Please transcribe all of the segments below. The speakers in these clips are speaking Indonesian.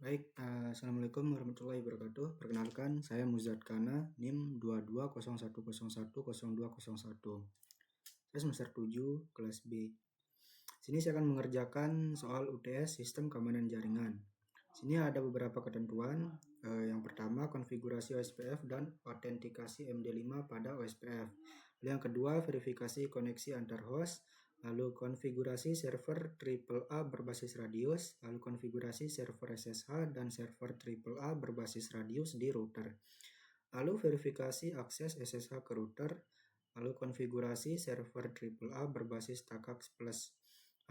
Baik, Assalamualaikum warahmatullahi wabarakatuh. Perkenalkan, saya Muzad Kana, NIM 2201100201. Saya semester 7, kelas B. Sini saya akan mengerjakan soal UTS Sistem Keamanan Jaringan. Sini ada beberapa ketentuan. Yang pertama, konfigurasi OSPF dan autentikasi MD5 pada OSPF. Yang kedua, verifikasi koneksi antar host. Lalu konfigurasi server AAA berbasis radius, lalu konfigurasi server SSH dan server AAA berbasis radius di router. Lalu verifikasi akses SSH ke router, lalu konfigurasi server AAA berbasis TACAX Plus.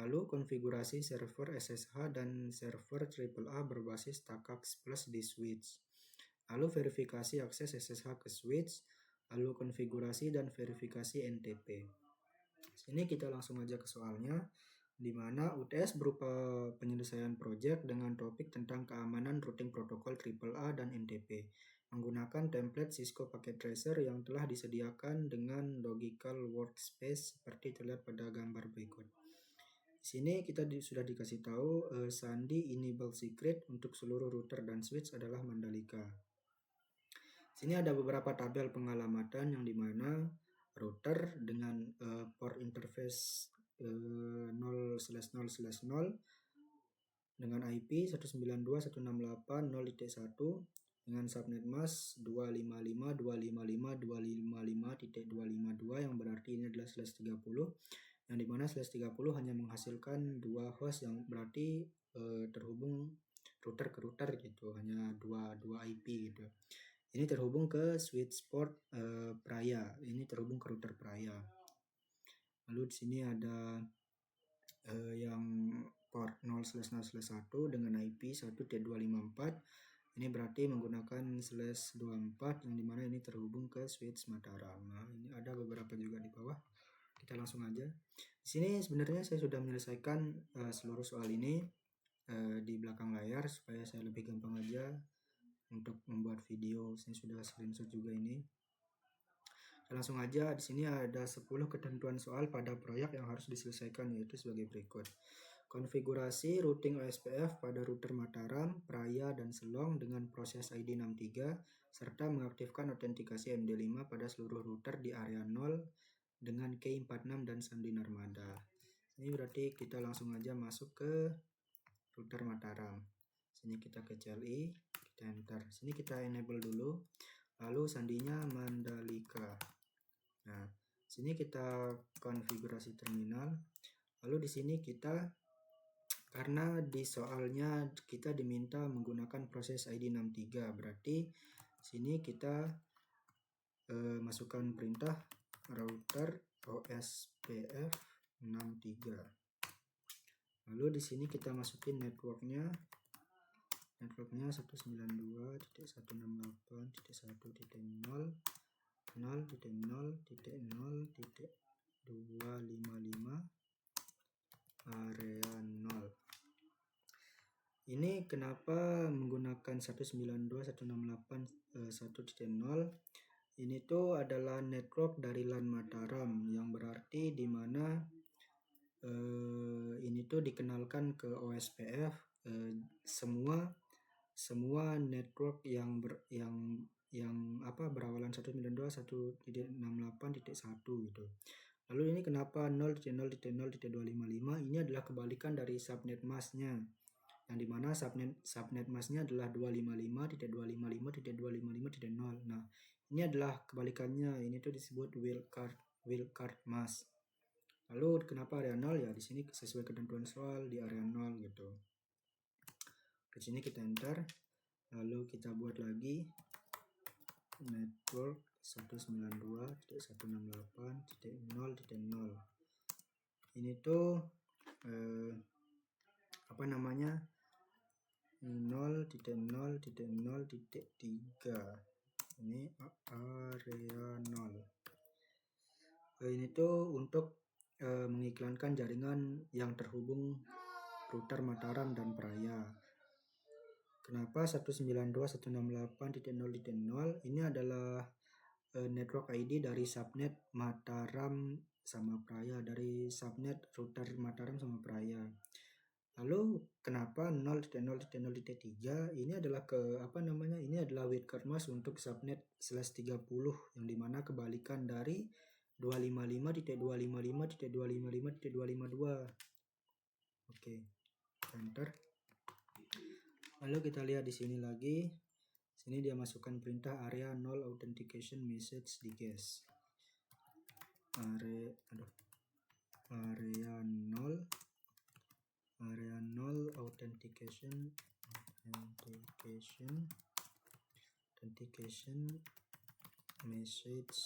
Lalu konfigurasi server SSH dan server AAA berbasis TACAX Plus di switch. Lalu verifikasi akses SSH ke switch, lalu konfigurasi dan verifikasi NTP. Sini kita langsung aja ke soalnya, di mana UTS berupa penyelesaian proyek dengan topik tentang keamanan routing protokol AAA dan NTP menggunakan template Cisco Packet Tracer yang telah disediakan dengan logical workspace seperti terlihat pada gambar berikut. Di sini kita sudah dikasih tahu sandi enable secret untuk seluruh router dan switch adalah Mandalika. Sini ada beberapa tabel pengalamatan yang dimana router dengan port interface 0/0/0 dengan IP 192.168.0.1 dengan subnet mask 255.255.255.252 yang berarti ini adalah /30, yang dimana /30 hanya menghasilkan dua host yang berarti terhubung router ke router gitu, hanya dua IP gitu. Ini terhubung ke switch port Praya, ini terhubung ke router Praya. Lalu di sini ada yang port 0/0/1 dengan IP 1.254. Ini berarti menggunakan /24 yang dimana ini terhubung ke switch Mataram. Nah, ini ada beberapa juga di bawah. Kita langsung aja. Di sini sebenarnya saya sudah menyelesaikan seluruh soal ini di belakang layar supaya saya lebih gampang aja untuk membuat video. Saya sudah screenshot juga ini. Langsung aja, di sini ada 10 ketentuan soal pada proyek yang harus diselesaikan, yaitu sebagai berikut. Konfigurasi routing OSPF pada router Mataram, Praya, dan Selong dengan proses ID 63 serta mengaktifkan autentikasi MD5 pada seluruh router di area 0 dengan key 46 dan sandi Narmada. Ini berarti kita langsung aja masuk ke router Mataram. Sini kita ke CLI, kita enter. Sini kita enable dulu. Lalu sandinya Mandalika. Nah, sini kita konfigurasi terminal. Lalu di sini kita, karena di soalnya kita diminta menggunakan proses ID 63, berarti sini kita masukkan perintah router OSPF 63. Lalu di sini kita masukin networknya 192.168.0.0.0.0.255 area 0. Ini kenapa menggunakan 192.168.1.0? Ini tuh adalah network dari LAN Mataram, yang berarti di mana ini tuh dikenalkan ke OSPF semua network yang berawalan 192.168.1 gitu. Lalu ini kenapa 0.0.0.255? Ini adalah kebalikan dari subnet masknya, yang dimana subnet masknya adalah 255.255.255.0. Nah, ini adalah kebalikannya. Ini tuh disebut wildcard mask. Lalu kenapa area 0? Ya di sini sesuai ketentuan soal di area 0 gitu. Di sini kita enter. Lalu kita buat lagi network 192.168.0.0. Ini tuh 0.0.0.3. Ini area 0. Ini tuh untuk mengiklankan jaringan yang terhubung router Mataram dan Praya. Kenapa 192.168.0.0? Ini adalah network ID dari subnet Mataram sama Praya, dari subnet router Mataram sama Praya. Lalu kenapa 0.0.0.3 ini adalah ini adalah wait mask untuk subnet /30 yang dimana kebalikan dari 255.255.255.252. Oke, enter. Lalu kita lihat di sini lagi. Sini dia masukkan perintah area 0 authentication message di guess. Area 0 authentication message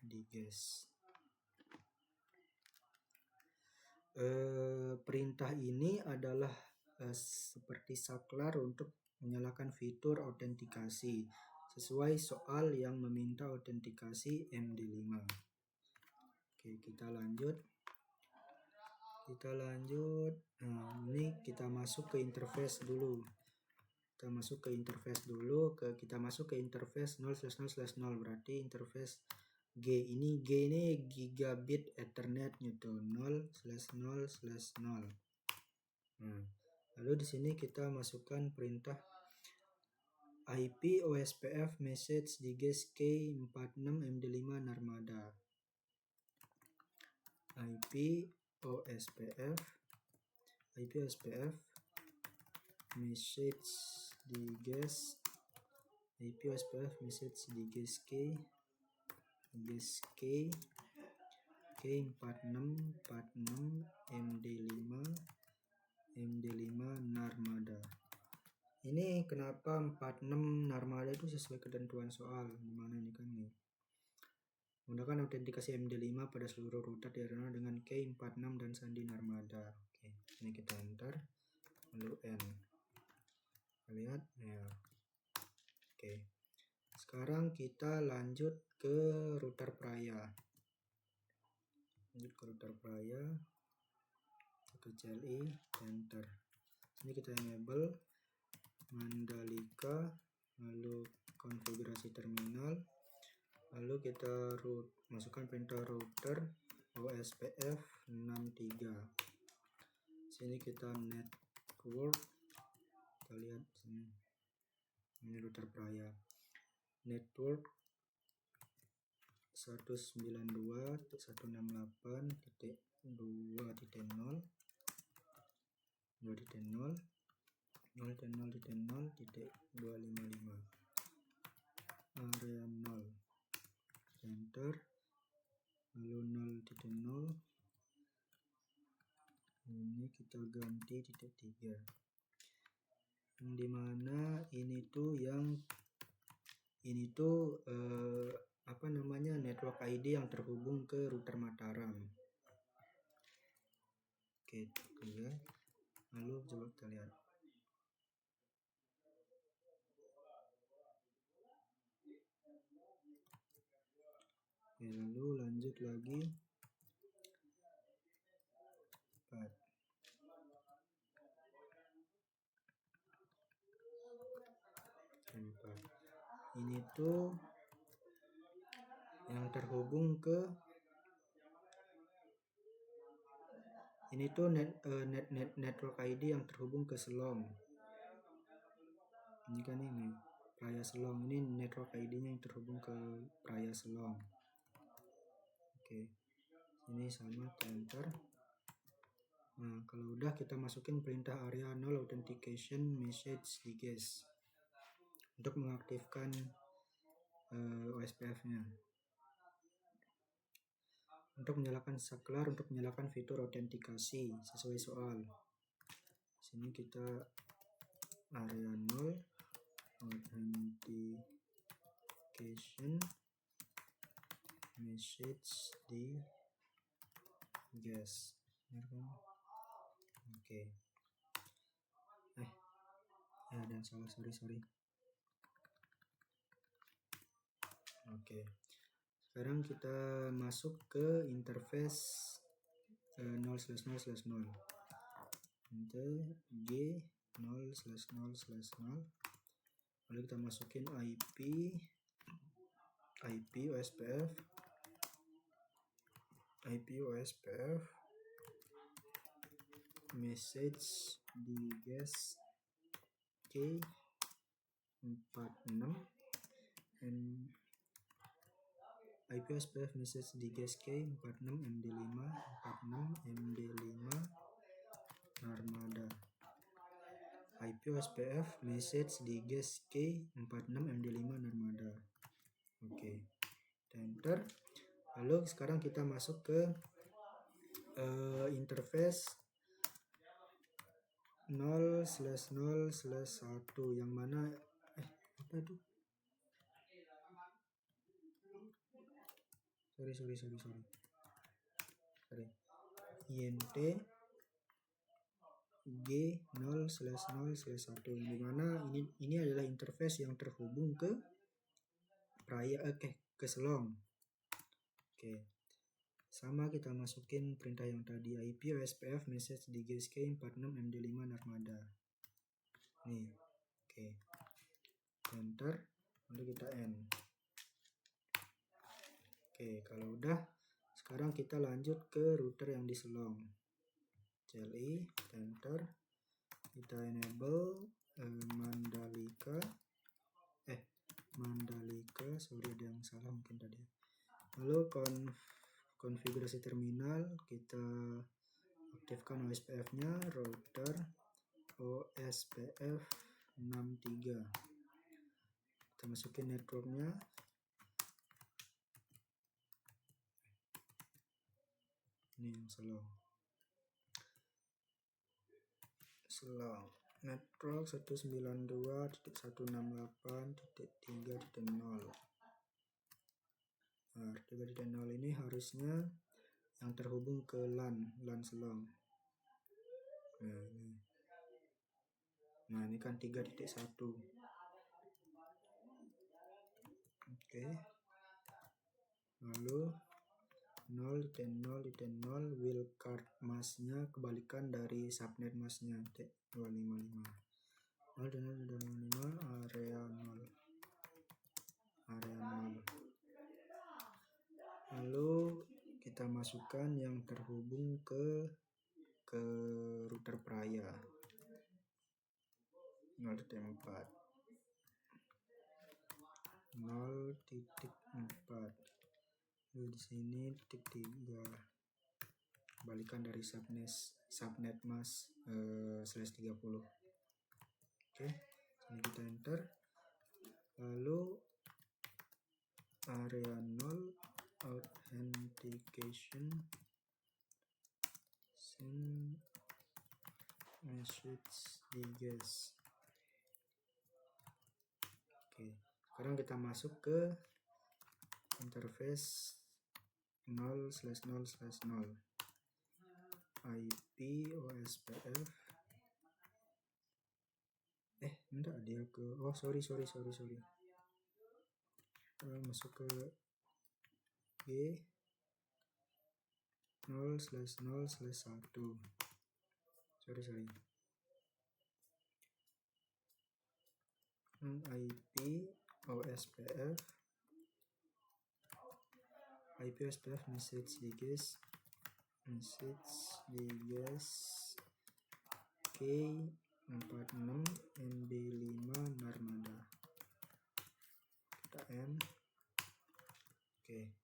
di guess. Perintah ini adalah seperti saklar untuk menyalakan fitur autentikasi sesuai soal yang meminta autentikasi MD5. Oke, kita lanjut. Nah, ini kita masuk ke interface dulu. Kita masuk ke interface 0/0/0, berarti interface G ini gigabit Ethernet gitu, 0/0/0. Nah, lalu di sini kita masukkan perintah IP OSPF message di guess K46 MD5 Narmada. IP OSPF message di guess K46 MD5 Narmada. Ini kenapa 46 Narmada itu sesuai ketentuan soal, dimana ini kan nih. Menggunakan autentikasi MD5 pada seluruh router di arena dengan K46 dan sandi Narmada. Oke, ini kita enter, lalu N. Lihat ya. Oke. Sekarang kita lanjut ke router Praya. Ke CLI, enter. Ini kita enable Mandalika, lalu konfigurasi terminal, lalu kita masukkan perintah router OSPF 63. Sini kita network, kita lihat sini, ini router Praya, network 192.168.2.0 0.0.0.255 area 0, enter, lalu 0.0 ini kita ganti titik 3, yang dimana ini tuh network ID yang terhubung ke router Mataram. Oke, ya. Lalu coba kita lihat. Oke, lalu lanjut lagi. 4. Ini tuh yang terhubung ke network ID yang terhubung ke Selong. Ini kan ini Praya Selong, ini network ID-nya yang terhubung ke Praya Selong. Oke, ini sama, enter. Nah, kalau udah kita masukin perintah area 0 authentication message di guess untuk mengaktifkan OSPF-nya. Untuk menyalakan saklar, untuk menyalakan fitur autentikasi sesuai soal. Sini kita area 0 authentication message di guess. Oke. Dan salah, sorry. Oke. Sekarang kita masuk ke interface 0/0/0. G 0/0/0. Lalu kita masukin IP OSPF message diges K46 and IP SPF message diges K46 MD5 Narmada. IP SPF message diges K46 MD5 Narmada. Oke, enter. Lalu sekarang kita masuk ke interface 0/0/1 yang mana apa tuh? Sorry. INT G0/0/1 di mana ini adalah interface yang terhubung ke ke Selong. Oke. Sama kita masukin perintah yang tadi, IP OSPF message diges K46 MD5 Narmada. Nih. Oke. Enter, lalu kita end. Oke, kalau udah, sekarang kita lanjut ke router yang di Selong. CLI, enter, kita enable Mandalika, sorry ada yang salah mungkin tadi. Lalu konfigurasi terminal, kita aktifkan OSPF-nya, router OSPF 63. Kita masukin networknya. Ini yang Selong network 192.168.3.0. Nah, 3.0 ini harusnya yang terhubung ke LAN Selong. Nah, ini kan 3.1. Oke. Lalu 0.0.0 wildcard masknya kebalikan dari subnet masknya T255. 0.0.0 area 0. Lalu kita masukkan yang terhubung ke router Praya 0.4. Di sini titik 3 balikan dari subnet mask /30. Oke, ini kita enter. Lalu area 0 authentication send message diges. Oke, sekarang kita masuk ke interface 0/0/0 IP OSPF enggak, dia ke sorry masuk ke G 0/0/1 sorry IP OSPF message diges K46 MD5 Narmada. Kita end. Oke.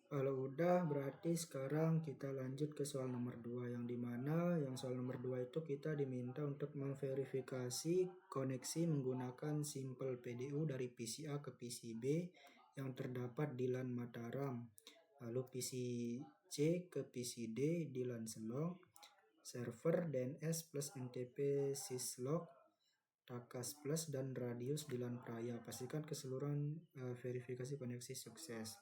Kalau udah, berarti sekarang kita lanjut ke soal nomor 2, yang dimana yang soal nomor 2 itu kita diminta untuk memverifikasi koneksi menggunakan simple PDU dari PCA ke PCB yang terdapat di LAN Mataram, lalu PCC ke PCD di LAN Selong, server DNS plus NTP syslog, takas plus dan radius di LAN Praya. Pastikan keseluruhan verifikasi koneksi sukses.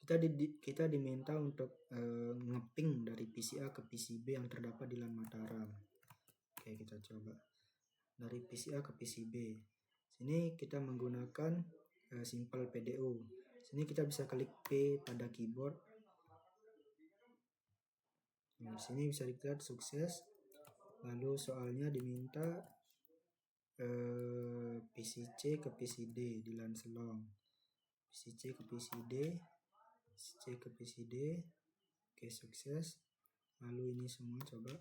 Kita diminta untuk ngeping dari PCA ke PCB yang terdapat di LAN Mataram. Oke, kita coba dari PCA ke PCB. Sini kita menggunakan simple PDU. Sini kita bisa klik P pada keyboard. Nah, sini bisa dilihat sukses. Lalu soalnya diminta PCC ke PCD di LAN Selong. PCC ke PCD. Oke, sukses. Lalu ini semua coba.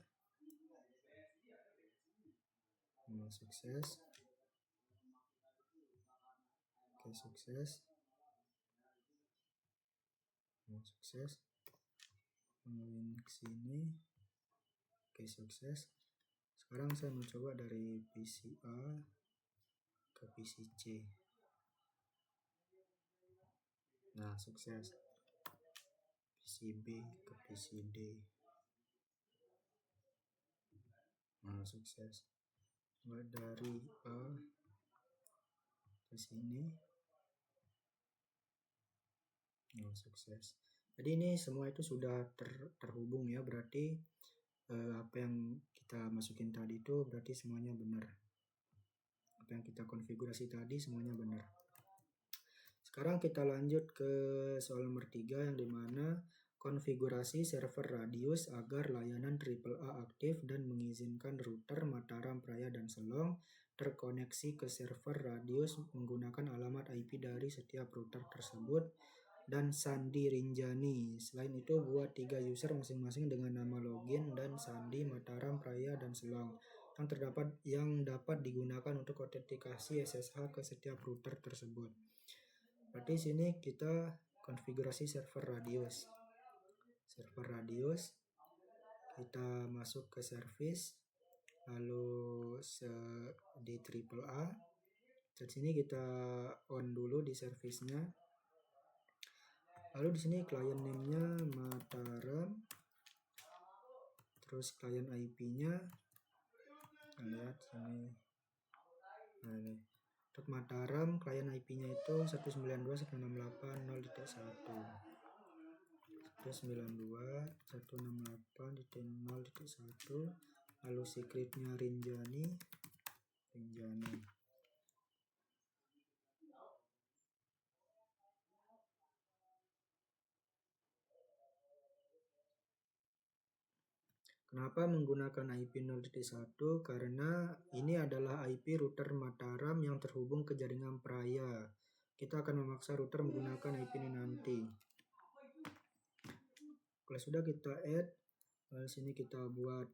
Sukses. Oke, sukses. Sukses. Link sini. Oke, sukses. Sekarang saya mencoba dari PC A ke PC C. Nah, sukses. PC B ke PC D. Nah, sukses. Dari A ke sini. Nah, sukses. Jadi ini semua itu sudah terhubung ya, berarti apa yang kita masukin tadi itu berarti semuanya benar. Apa yang kita konfigurasi tadi semuanya benar. Sekarang kita lanjut ke soal nomor 3 yang dimana konfigurasi server radius agar layanan AAA aktif dan mengizinkan router Mataram, Praya, dan Selong terkoneksi ke server radius menggunakan alamat IP dari setiap router tersebut dan sandi Rinjani. Selain itu buat 3 user masing-masing dengan nama login dan sandi Mataram, Praya, dan Selong yang dapat digunakan untuk autentikasi SSH ke setiap router tersebut. Berarti sini kita konfigurasi server radius. Server radius kita masuk ke service, lalu di AAA. Di sini kita on dulu di service-nya. Lalu di sini client name-nya Mataram, terus client IP-nya lihat sini. Nah, ini untuk Mataram client IP-nya itu 192.168.0.1. 192.168.0.1. Lalu secretnya Rinjani. Kenapa menggunakan IP 0.1? Karena ini adalah IP router Mataram yang terhubung ke jaringan Praya. Kita akan memaksa router menggunakan IP ini nanti. Kalau sudah kita add, lalu sini kita buat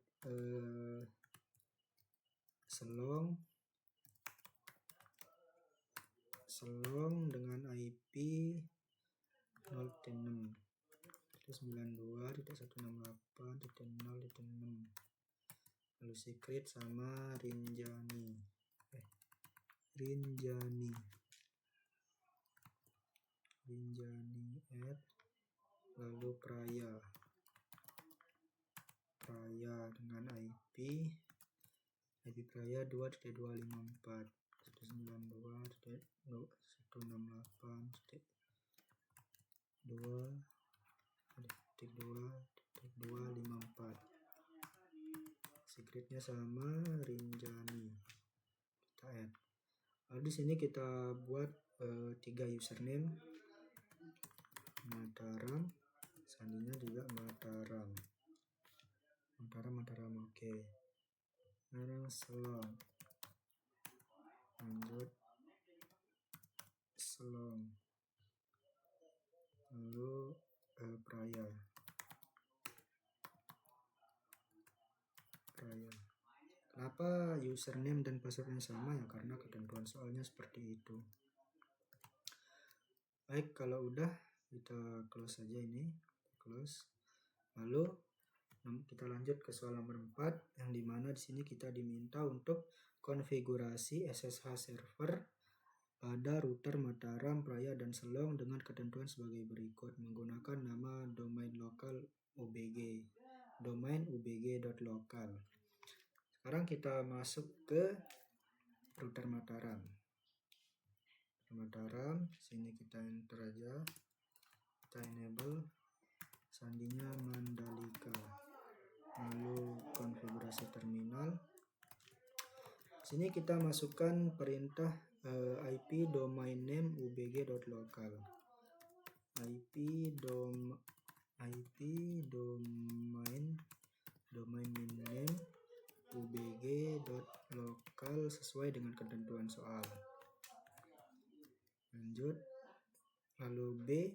Selong dengan IP 0.6 92.168.0.6. lalu secret sama Rinjani add, lalu Praya dengan IP Praya 2.254 192.254. Secretnya sama Rinjani. Kita add. Lalu di sini kita buat 3 username. Mataram, sandinya juga Mataram, oke. Sekarang Selong, lanjut Selong, lalu Praya. Kenapa username dan passwordnya sama ya? Karena ketentuan soalnya seperti itu. Baik, kalau udah kita close saja ini, close. Lalu kita lanjut ke soal nomor 4 yang dimana di sini kita diminta untuk konfigurasi SSH server pada router Mataram, Praya, dan Selong dengan ketentuan sebagai berikut menggunakan nama domain lokal ubg, domain ubg.local. Sekarang kita masuk ke router Mataram. Sini kita enter aja, kita enable, sandinya Mandalika, lalu konfigurasi terminal. Sini kita masukkan perintah IP domain name ubg.local, IP domain name ubg.local sesuai dengan ketentuan soal. Lanjut, lalu B,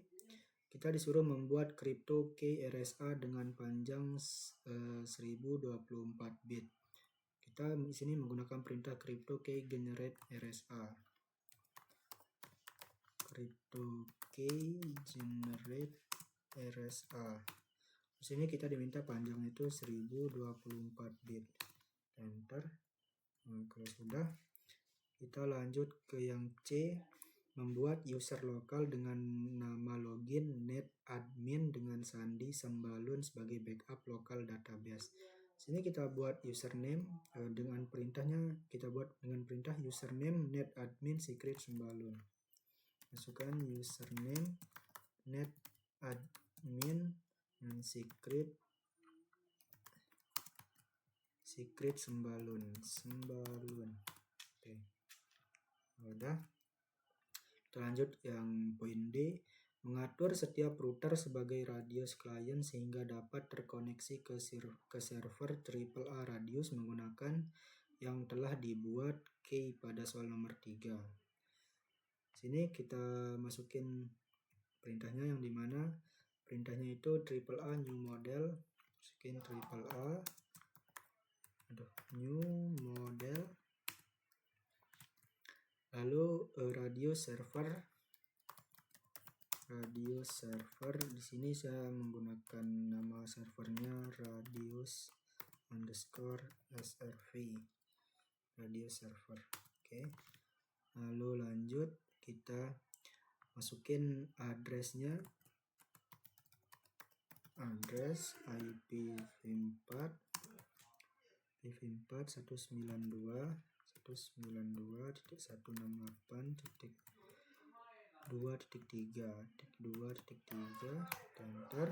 kita disuruh membuat crypto key RSA dengan panjang 1024 bit. Kita di sini menggunakan perintah crypto key generate RSA. Crypto key generate RSA. Di sini kita diminta panjangnya itu 1024 bit. Enter. Nah, kalau sudah, kita lanjut ke yang C, membuat user lokal dengan nama login netadmin dengan sandi sembalun sebagai backup lokal database. Sini kita buat username dengan perintahnya, kita buat dengan perintah username netadmin secret sembalun. Masukkan username netadmin dan secret sembalun. Oke. Udah. Kita lanjut yang poin D, mengatur setiap router sebagai radius klien sehingga dapat terkoneksi ke server AAA radius menggunakan yang telah dibuat key pada soal nomor 3. Sini kita masukin perintahnya, yang dimana perintahnya itu AAA new model. Masukin AAA new model, lalu radius server. Di sini saya menggunakan nama servernya radius_srv, radius server. Oke. Lalu lanjut, kita masukin addressnya, address IPv4 192.168.2.3. Enter.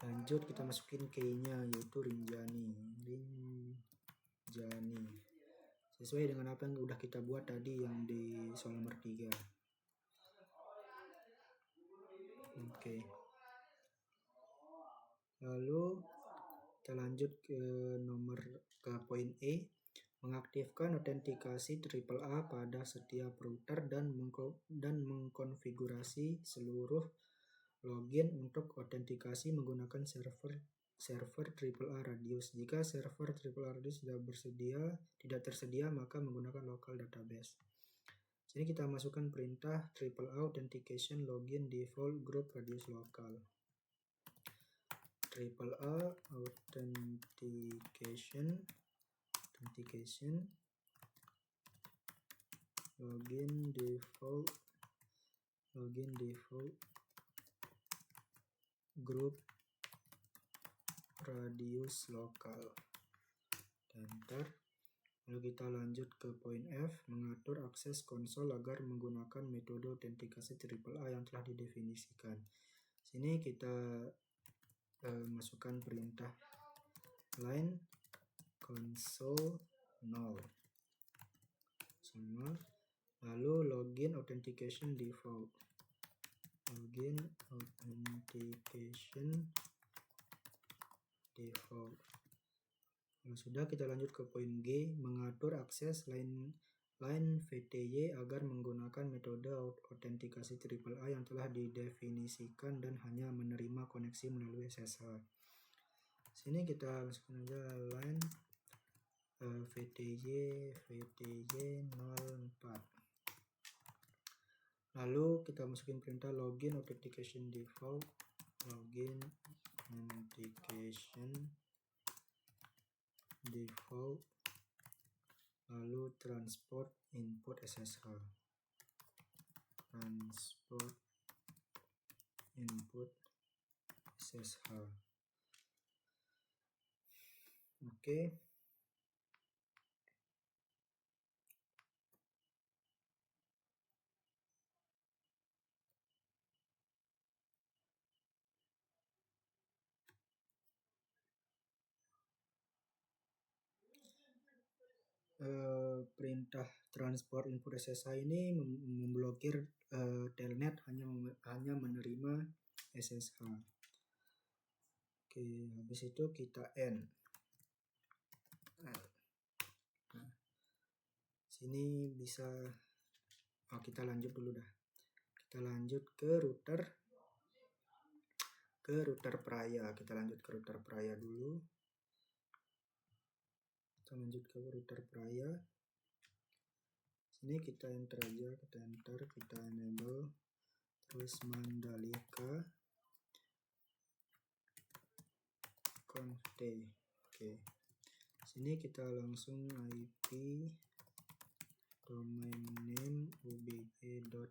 Lanjut, kita masukin key-nya yaitu Rinjani sesuai dengan apa yang udah kita buat tadi yang di soal nomor 3. Oke. Lalu kita lanjut ke poin E, mengaktifkan autentikasi AAA pada setiap router dan mengkonfigurasi seluruh login untuk autentikasi menggunakan server AAA radius. Jika server AAA radius tidak tersedia, maka menggunakan local database. Sini kita masukkan perintah AAA authentication login default group radius local. AAA authentication login default group radius local. Enter. Lalu kita lanjut ke poin F, mengatur akses konsol agar menggunakan metode autentikasi AAA yang telah didefinisikan. Sini kita masukkan perintah line console 0 sama, lalu login authentication default. Kalau sudah, kita lanjut ke poin G, mengatur akses line VTY agar menggunakan metode autentikasi AAA yang telah didefinisikan dan hanya menerima koneksi melalui SSH. Sini kita masukkan aja line VTY 04. Lalu kita masukin perintah login authentication default, lalu transport input SSH. Oke. Perintah transport input SSH ini memblokir telnet, hanya menerima SSH. Oke, habis itu kita end. Nah, sini bisa kita lanjut dulu dah. Kita lanjut ke router. ke router Praya. Kita lanjut ke router Praya dulu. Kita lanjut ke router Praya. Sini kita enter aja, kita enable, terus Mandalika conft. Oke. Sini kita langsung IP domain name ubg.local.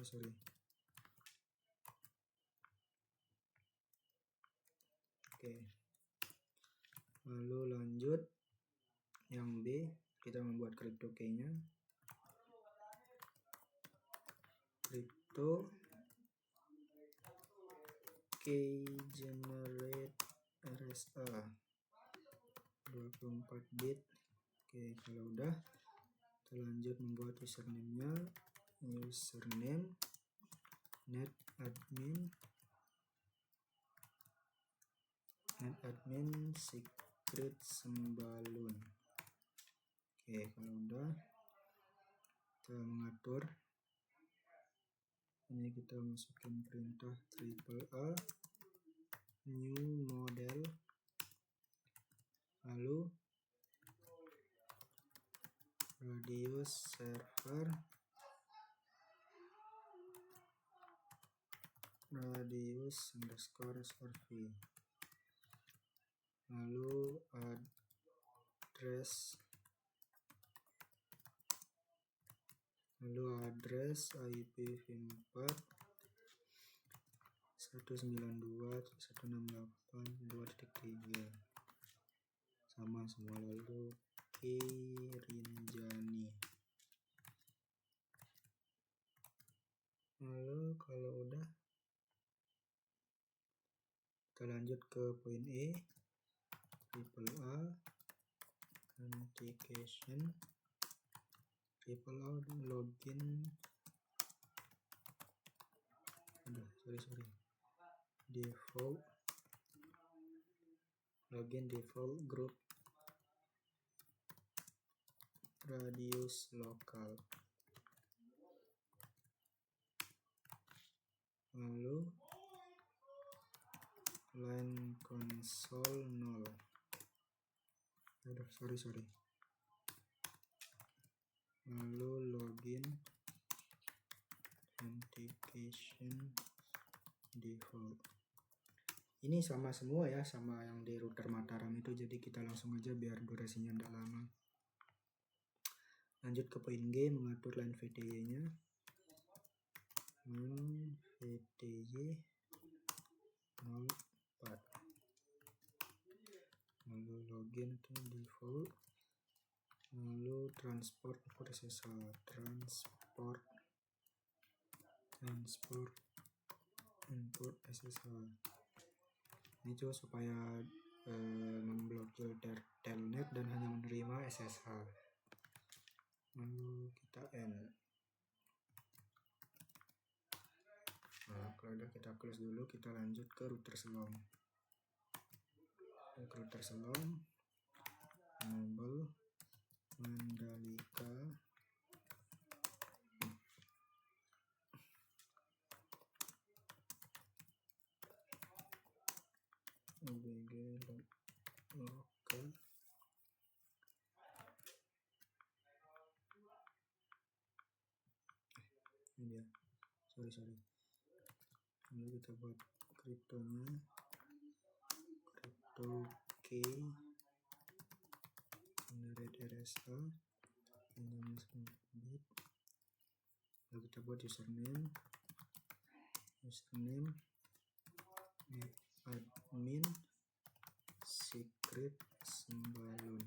Sorry. Oke. Lalu lanjut yang B, kita membuat crypto key-nya. Crypto key generate RSA 24 bit. Oke, kalau udah kita lanjut membuat username-nya. Username netadmin secret sembalun. Oke, kalau udah kita mengatur. Ini kita masukin perintah AAA new model, lalu radius server radius_v, lalu address IPv4 192.168.2.3 sama semua. Lalu Rinjani. Lalu kalau udah kita lanjut ke poin E, AAA authentication, AAA login, default login default group radius lokal. Lalu line console 0. Lalu login authentication default. Ini sama semua ya, sama yang di router Mataram itu, jadi kita langsung aja biar durasinya tidak lama. Lanjut ke poin G, mengatur line VTY-nya. VTY 04. Lalu login itu default. Lalu transport SSH, transport import SSH. Ini juga supaya memblokir telnet dan hanya menerima SSH. Lalu kita end. Nah, kalau udah kita close dulu, kita lanjut ke router Selong. Router Selong, enable Mandalika ubg.local. Ini dia, sorry. Lalu kita buat kriptonya, crypto key generate RSA, lalu kita buat username admin secret sembalun.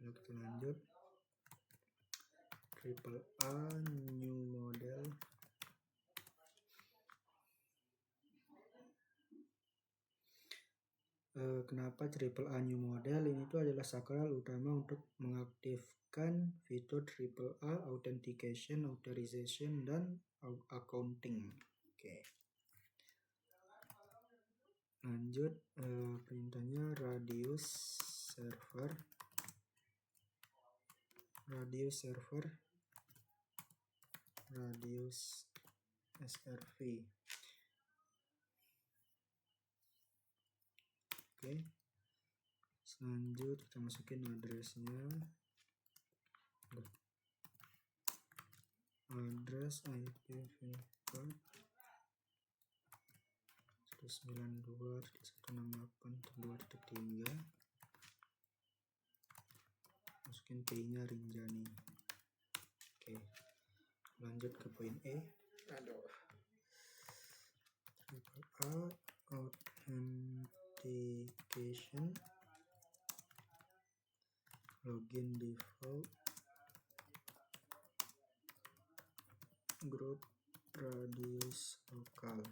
Lalu kita lanjut AAA new model. Kenapa AAA new model? Ini tuh adalah sakral utama untuk mengaktifkan fitur AAA authentication, authorization, dan accounting. Oke. Lanjut, perintahnya radius server radius server, radius srv. Oke, selanjut kita masukin addressnya, address IP port 192.168.2.3, masukin P nya Rinjani. Oke, lanjut ke poin E. Authentication, login default, group radius lokal.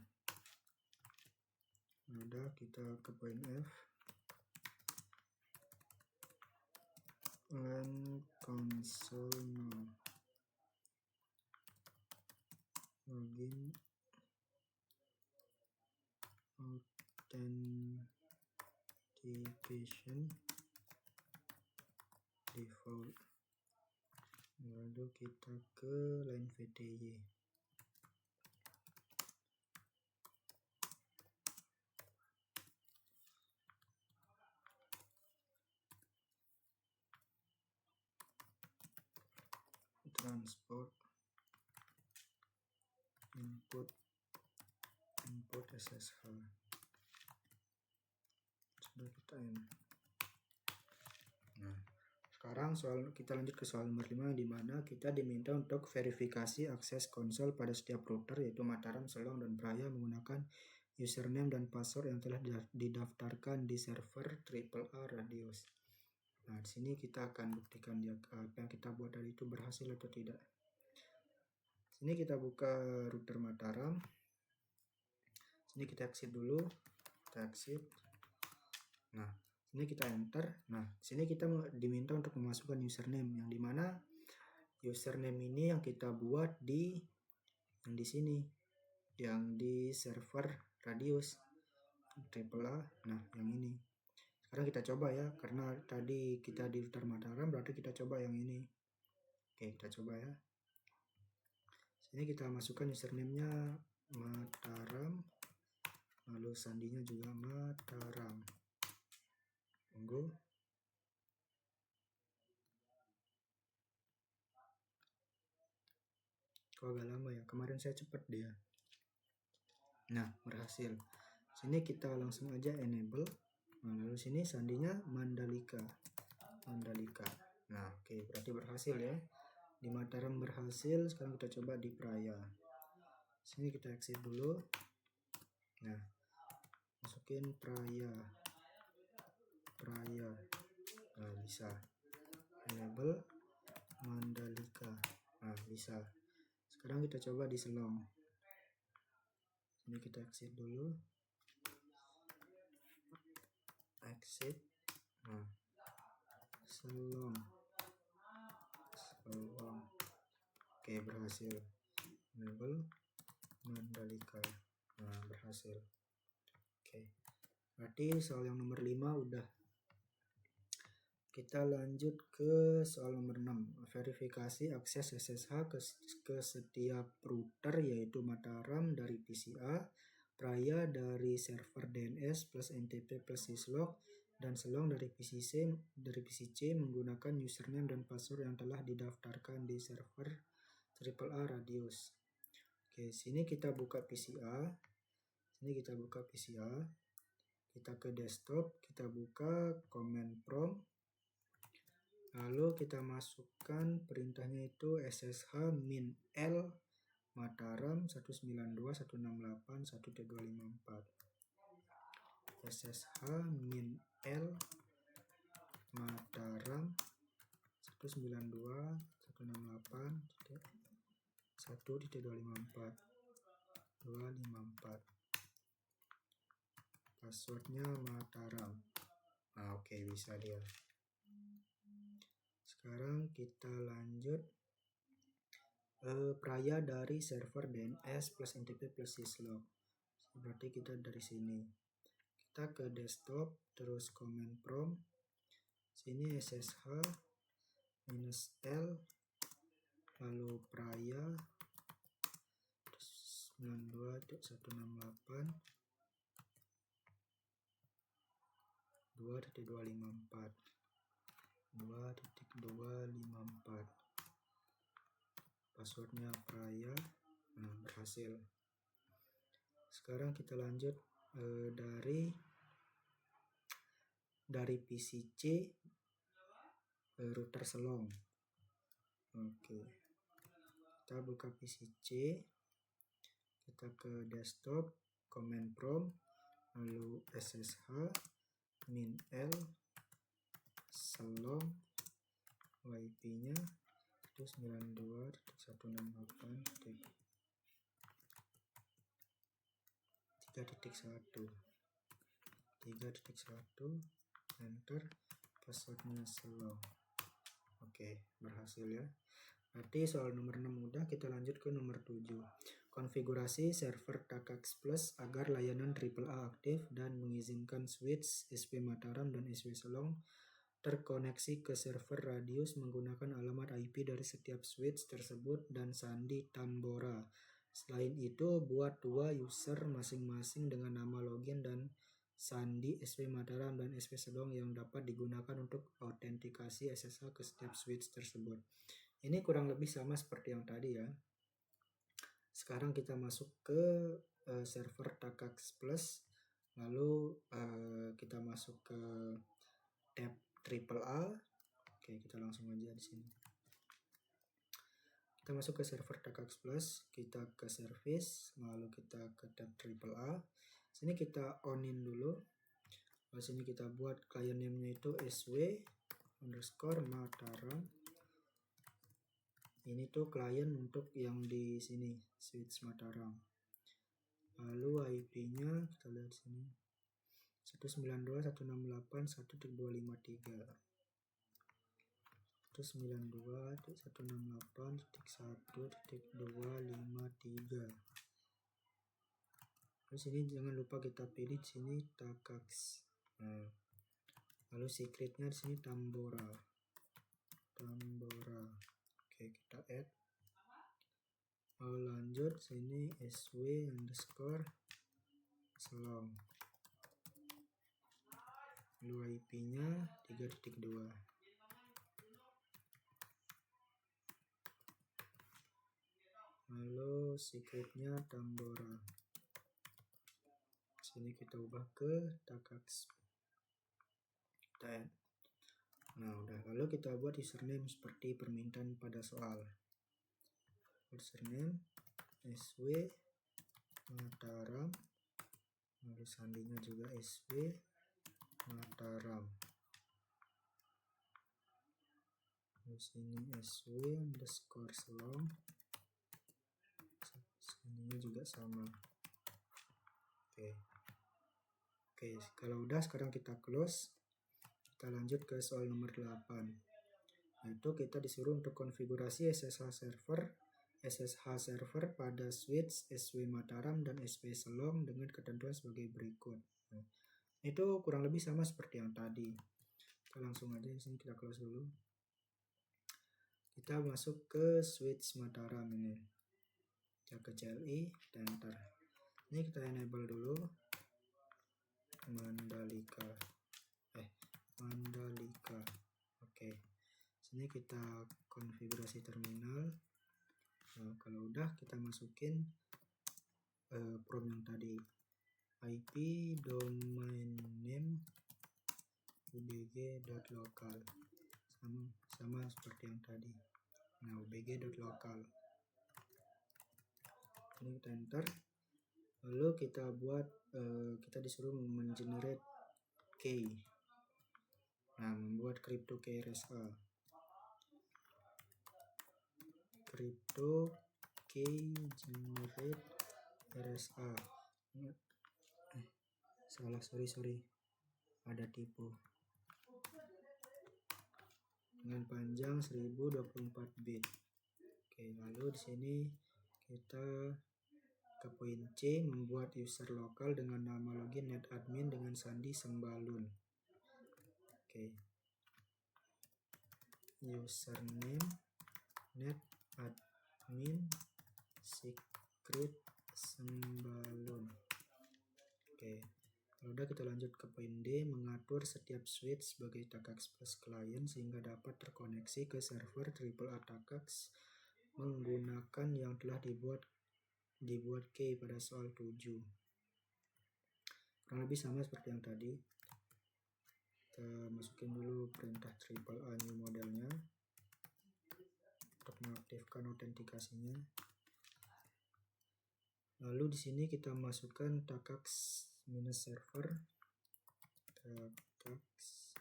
Udah, kita ke poin F. LAN console now, login, authentication, default. Lalu kita ke line VTY. Transport, input SSH. Sudah kita ini. Nah, sekarang kita lanjut ke soal nomor 5, di mana kita diminta untuk verifikasi akses konsol pada setiap router, yaitu Mataram, Selong, dan Praya menggunakan username dan password yang telah didaftarkan di server AAA Radius. Nah, di sini kita akan buktikan apa yang kita buat tadi itu berhasil atau tidak. Sini kita buka router Mataram. Sini kita exit dulu, kita exit. Nah, sini kita enter. Nah, sini kita diminta untuk memasukkan username, yang dimana username ini yang kita buat yang di sini, yang di server Radius AAA. Nah, yang ini. Sekarang kita coba ya, karena tadi kita di router Mataram, berarti kita coba yang ini. Oke, kita coba ya. Sini kita masukkan username-nya Mataram, lalu sandinya juga Mataram. Tunggu. Kok agak lama ya? Kemarin saya cepat dia. Nah, berhasil. Sini kita langsung aja enable. Nah, lalu sini sandinya Mandalika. Nah, oke, berarti berhasil ya. Di Mataram berhasil. Sekarang kita coba di Praya. Sini kita exit dulu. Nah, masukin Praya. Nah, bisa. Enable Mandalika. Nah, bisa. Sekarang kita coba di Selong. Ini kita exit dulu. Exit. Nah, Selong. Oke, berhasil. Enable Mandalika. Nah, berhasil. Oke. Berarti soal yang nomor 5 udah. Kita lanjut ke soal nomor 6. Verifikasi akses SSH ke setiap router, yaitu Mataram dari PCA, Praya dari server DNS plus NTP plus syslog, dan Selong dari PCC menggunakan username dan password yang telah didaftarkan di server AAA Radius. Oke, sini kita buka PCA. Kita ke desktop, kita buka command prompt. Lalu kita masukkan perintahnya itu SSH min L Mataram 192.168.1.254. SSH min L Mataram 192.168.1.254. Passwordnya Mataram. Nah, oke, bisa dia. Sekarang kita lanjut Praya dari server DNS plus NTP plus syslog. Berarti kita dari sini. Kita ke desktop, terus command prompt. Sini SSH minus L, lalu Praya 92.168 2.254 2.254, passwordnya Praya. Nah, berhasil. Sekarang kita lanjut dari PCC router Selong. Oke, kita buka PCC, kita ke desktop, command prompt, lalu SSH min L Selong, IP-nya itu 92.168.3.1, enter, passwordnya Selong. Oke, berhasil ya. Berarti soal nomor 6 udah, kita lanjut ke nomor 7. Konfigurasi server Takax Plus agar layanan AAA aktif dan mengizinkan switch SP Mataram dan SP Selong terkoneksi ke server Radius menggunakan alamat IP dari setiap switch tersebut dan sandi Tambora. Selain itu, buat dua user masing-masing dengan nama login dan sandi SP Mataram dan SP Selong yang dapat digunakan untuk autentikasi SSH ke setiap switch tersebut. Ini kurang lebih sama seperti yang tadi ya. Sekarang kita masuk ke server Takax Plus, lalu kita masuk ke tab AAA. Oke, kita langsung aja di sini. Kita masuk ke server Takax Plus, kita ke service, lalu kita ke tab AAA. Sini kita onin dulu. Lalu sini kita buat client name-nya itu sw_mataram. Ini tuh klien untuk yang di sini, switch Mataram. Lalu IP-nya kita lihat sini. 192.168.1.253. 192.168.1.253. Terus ini jangan lupa kita pilih di sini Takax. Nah, lalu secretnya di sini Tambora. Oke, kita add. Lalu lanjut sini sw_selong. Lalu IP-nya 3.2. Lalu secretnya Tambora. Sini kita ubah ke Takax. Nah, udah. Lalu kita buat username seperti permintaan pada soal. Username sw Mataram, lalu sandinya juga sw Mataram. Lalu sini sw_selong, sandinya juga sama. Oke, kalau udah sekarang kita close. Kita lanjut ke soal nomor 8. Yaitu kita disuruh untuk konfigurasi SSH server pada switch SW Mataram dan SP Selong dengan ketentuan sebagai berikut. Nah, itu kurang lebih sama seperti yang tadi. Kita langsung aja di sini kita close dulu. Kita masuk ke switch Mataram ini. Kita ke CLI, kita enter. Ini kita enable dulu Mandalika. Oke. Sini kita konfigurasi terminal. Nah, kalau udah kita masukin prompt yang tadi, IP domain name ubg.local, sama seperti yang tadi. Nah, ubg.local. Ini kita enter. Lalu kita buat kita disuruh mengenerate key. Nah, membuat crypto key RSA. Crypto key generate RSA. Sorry. Ada tipu. Dengan panjang 1024 bit. Oke, lalu di sini kita ke poin C, membuat user lokal dengan nama login netadmin dengan sandi Sembalun. Oke. username, net admin, secret, sembalun. Oke, kalau udah kita lanjut ke poin D, mengatur setiap switch sebagai TACACS Plus client sehingga dapat terkoneksi ke server AAA TACACS menggunakan yang telah dibuat K pada soal 7. Kurang lebih sama seperti yang tadi. Kita masukin dulu perintah AAA new modelnya untuk mengaktifkan autentikasinya. Lalu di sini kita masukkan TACACS minus server, TACACS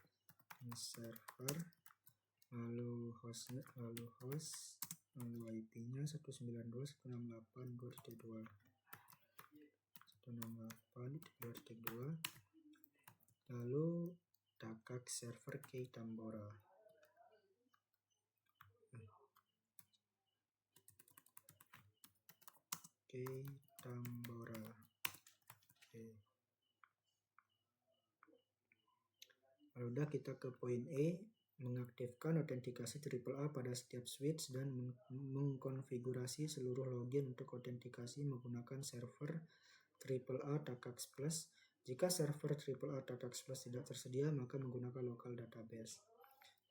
minus server, lalu host, lalu IP-nya 192.168.2.2, 168.2.2, lalu TACACS server K Tambora. K Tambora. Oke. Lalu udah kita ke poin E, mengaktifkan autentikasi AAA pada setiap switch dan mengkonfigurasi seluruh login untuk autentikasi menggunakan server AAA TACACS Plus. Jika server AAA TACACS Plus tidak tersedia, maka menggunakan local database.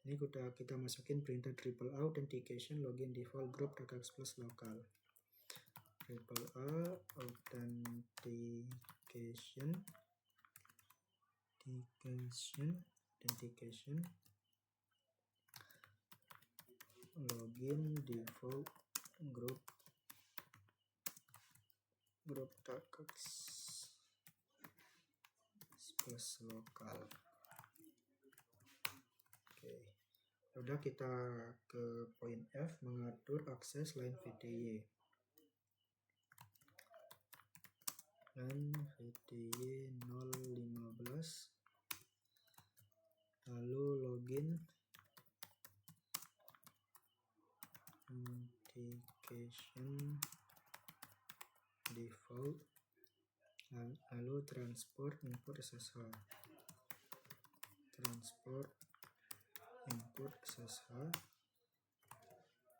Ini kita masukin perintah AAA authentication login default group TACACS Plus local. AAA authentication login default group TACACS Plus lokal. Oke, udah kita ke poin F, mengatur akses line VTY. Line VTY 015, lalu login authentication default, lalu transport input SSH,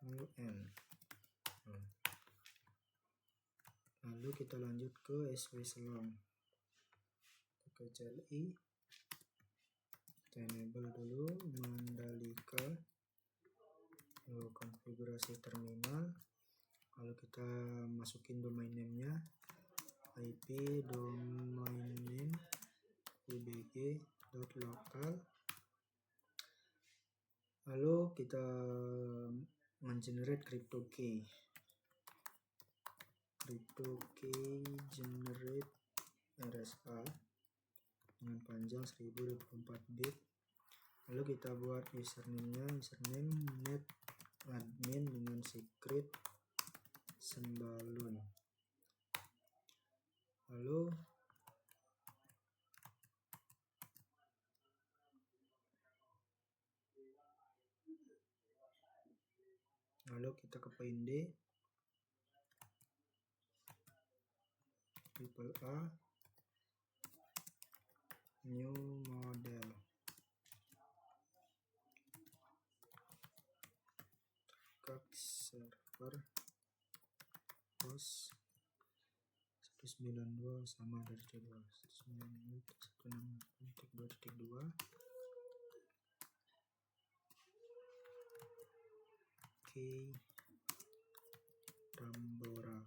lalu N. Lalu kita lanjut ke SW Selong, ke CLI, kita enable dulu Mandalika, lalu konfigurasi terminal, lalu kita masukin domain name-nya, IP domain name ubg.local, lalu kita mengenerate crypto key generate RSA dengan panjang 1024 bit. Lalu kita buat username net admin dengan secret sembalun. Lalu kita ke poin D, AAA new model, TACACS server host 192 sama dari C2, 192.168.2.2, K Tambora.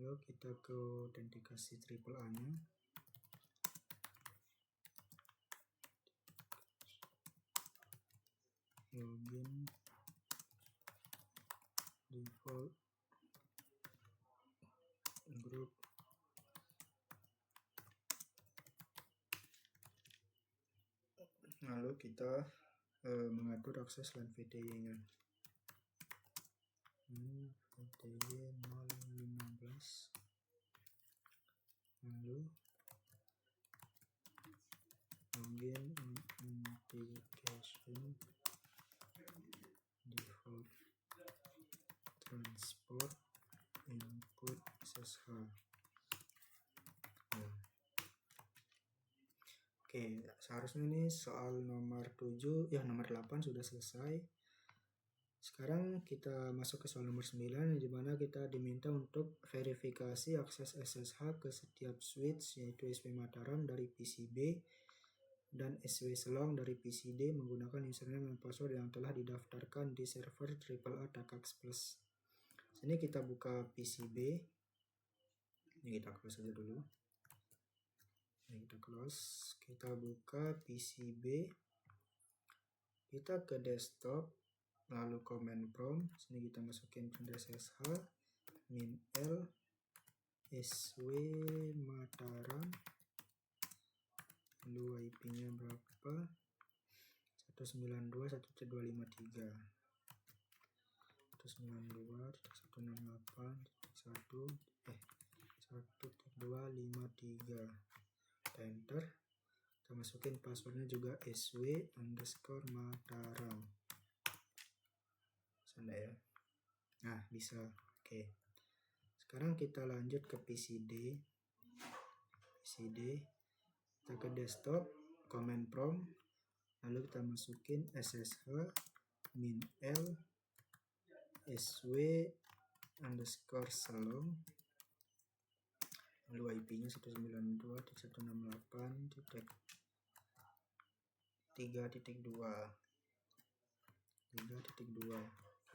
Lalu kita ke autentikasi AAA nya, login default group lalu kita mengatur akses LAN VTY nya, VTY 015, lalu login authentication default transport input SSH. Oke, seharusnya ini soal nomor 7, ya nomor 8 sudah selesai. Sekarang kita masuk ke soal nomor 9, di mana kita diminta untuk verifikasi akses SSH ke setiap switch, yaitu SW Mataram dari PCB dan SW Selong dari PCD menggunakan username dan password yang telah didaftarkan di server AAA Takax Plus. Sini kita buka PCB. Ini kita close saja dulu. Ini kita close. Kita buka PCB. Kita ke desktop, lalu command prompt. Sini kita masukin .ssh min l SW Mataram, lalu IP-nya berapa? 192.1.253 192.168.1.253. Kita enter. Kita masukin passwordnya juga SW_Mataram. Sana ya. Nah, bisa. Oke. Sekarang kita lanjut ke PCD. Kita ke desktop, command prompt, lalu kita masukin ssh min l SW_Selong, lalu IP-nya 192.168.3.2.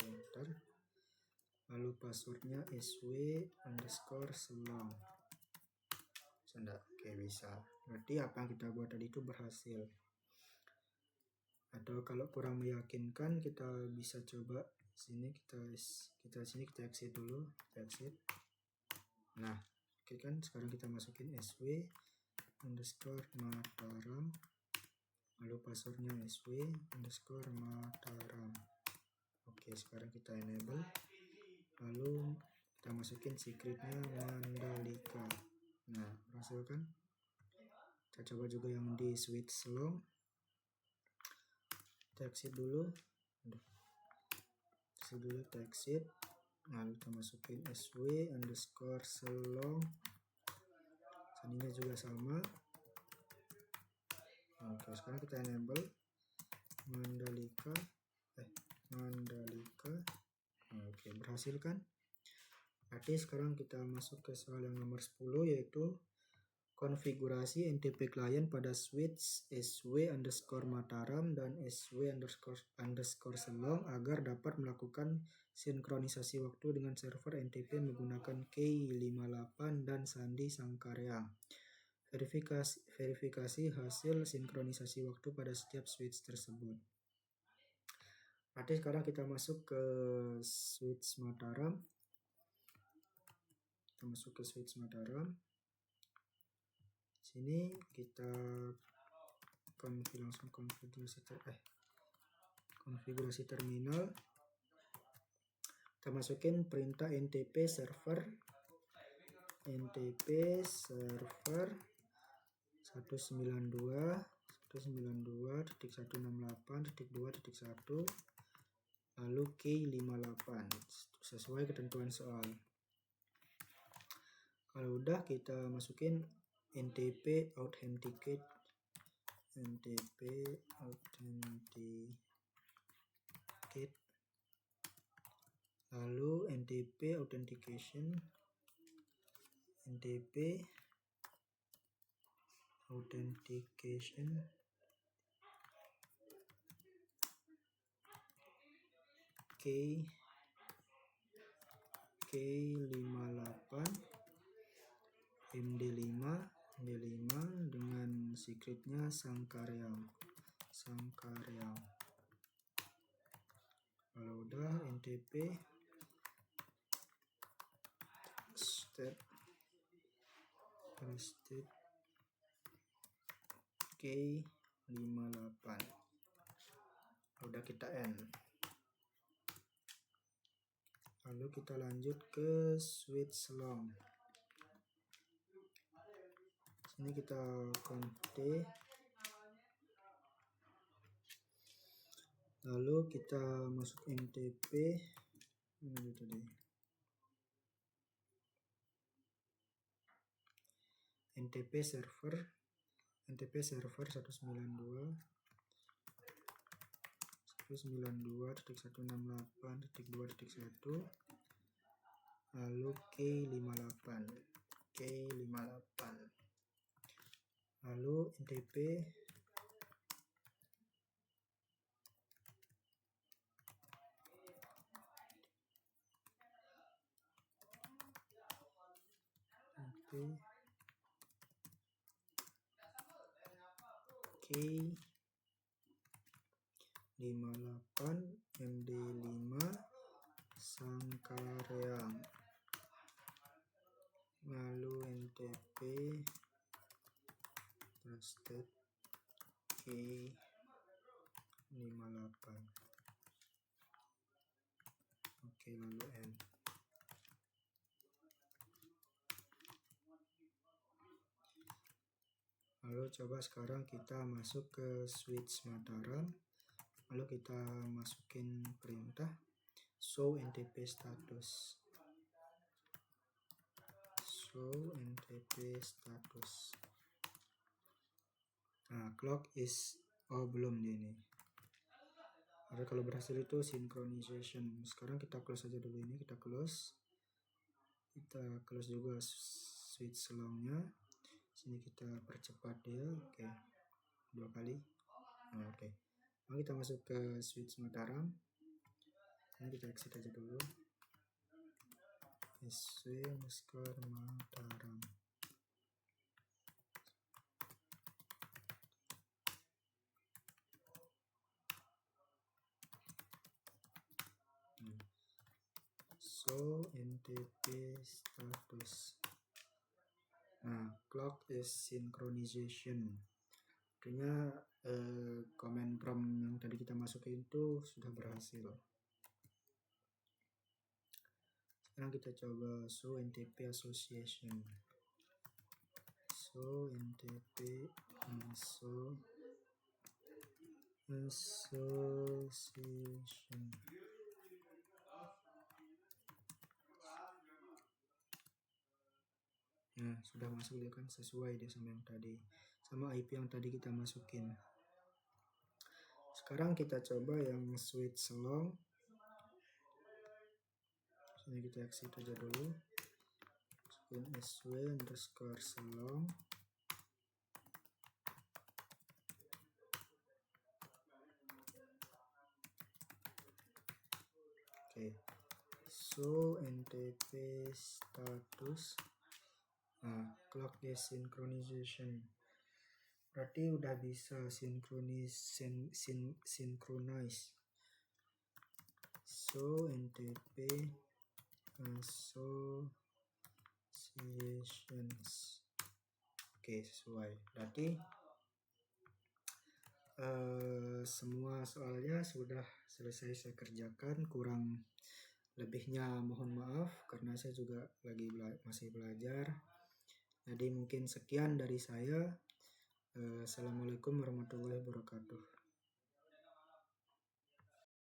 Enter. Lalu passwordnya SW_Selong. Oke, bisa. Berarti apa yang kita buat tadi itu berhasil. Atau kalau kurang meyakinkan, kita bisa coba sini, kita exit dulu, kita exit. Nah, oke kan, sekarang kita masukin SW_Mataram, lalu passwordnya SW_Mataram. Oke, sekarang kita enable, lalu kita masukin secretnya Mandalika. Nah, berhasil kan? Kita coba juga yang di switch Selong. Kita exit dulu, kita exit, lalu kita masukin SW_Selong. Saninya juga sama. Oke, sekarang kita enable Mandalika. Oke, berhasil kan? Berarti sekarang kita masuk ke soal yang nomor 10, yaitu konfigurasi NTP client pada switch SW_Mataram dan SW_Selong agar dapat melakukan sinkronisasi waktu dengan server NTP menggunakan Key58 dan Sandi Sangkareang. Verifikasi hasil sinkronisasi waktu pada setiap switch tersebut. Berarti sekarang kita masuk ke switch Mataram. Sini kita langsung konfigurasi terminal. Kita masukin perintah NTP server 192.168.2.1, lalu K58 sesuai ketentuan soal. Kalau udah, kita masukin NTP authenticate, lalu NTP authentication, K58 MD5 dengan secretnya Sangkareang. Kalau udah, NTP step K58. Udah, kita end. Lalu kita lanjut ke switch Selong. Sini kita conf d, lalu kita masuk NTP, NTP server NTP server 192.168.2.1, lalu K58, lalu NTP K58 MD5 Sangkareang, lalu NTP trusted K58. Oke, lalu N. Lalu coba sekarang kita masuk ke switch Mataram, lalu kita masukin perintah show NTP status. Nah, clock is belum ini. Ada kalau berhasil itu synchronization. Sekarang kita close aja dulu ini, kita close juga switch slownya. Sini kita percepat dia, oke, 2 kali. Nah, oke. Lalu kita masuk ke switch Mataram. Ini kita exit aja dulu. Mataram. So NTP status. Nah, clock is synchronization. Artinya command prompt yang tadi kita masukin itu sudah berhasil. Sekarang kita coba show NTP association. Show NTP association. Nah, sudah masuk dia kan, sesuai dia sama yang tadi, sama IP yang tadi kita masukin. Sekarang kita coba yang switch long. Sini kita exit aja dulu. sw_selong. Oke. So NTP status. Nah, clock desynchronization. Berarti udah bisa synchronize. So NTP associations. Oke, sesuai. Berarti semua soalnya sudah selesai saya kerjakan. Kurang lebihnya mohon maaf karena saya juga lagi masih belajar. Jadi mungkin sekian dari saya. Assalamualaikum warahmatullahi wabarakatuh.